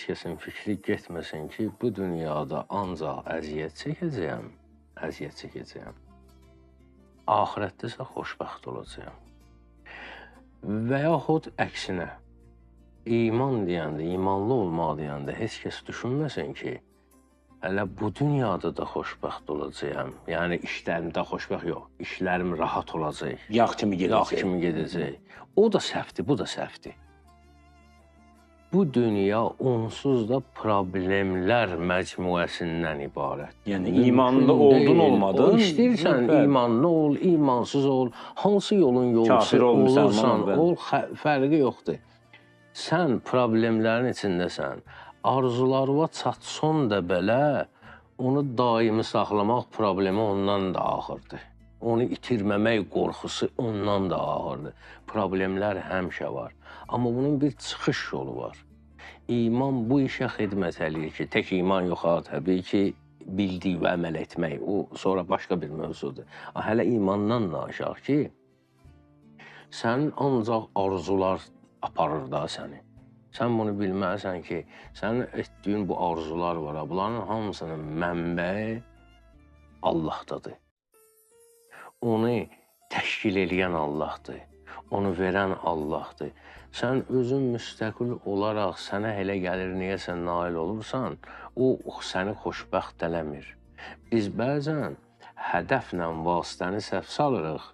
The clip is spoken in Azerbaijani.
Kəsin fikri getməsin ki, bu dünyada ancaq əziyyət çəkəcəyəm. Axirətdə isə xoşbəxt olacağam. Və yaxud əksinə, iman deyəndə, imanlı olmaq deyəndə heç kəs düşünməsin ki, hələ bu dünyada da xoşbəxt olacağam. Yəni işlərimdə xoşbəxt yox, işlərim rahat olacaq. Yağ kimi gedəcək. O da səhvdir, bu da səhvdir. Bu dünya onsuz da problemlər məcmuəsindən ibarət. Yəni imanlı oldun, olmadın. İstəyirsən imanlı ol, imansız ol, hansı yolun yolcusu olursan, ol, fərqi yoxdur. Sən problemlərin içindəsən, arzularına çatsan da belə, onu daimi saxlamaq problemi ondan da ağırdır. Onu itirməmək qorxusu ondan da ağırdır. Problemlər həmişə var. Amma bunun bir çıxış yolu var. İman bu işə xidmət eləyir ki, tək iman yox, təbii ki, bildiyi və əməl etmək, o sonra başqa bir mövzudur. Hələ imandan naşaq ki, sənin ancaq arzular aparır da səni. Sən bunu bilməlisən ki, sənin etdiyin bu arzular var, bunların hamısının mənbəyi Allahdadır. Onu təşkil edən Allahdır, onu verən Allahdır. Sən özün müstəqil olaraq sənə elə gəlir, niyəsə nail olursan, o səni xoşbəxt eləmir. Biz bəzən hədəflə vasitəni səhv salırıq,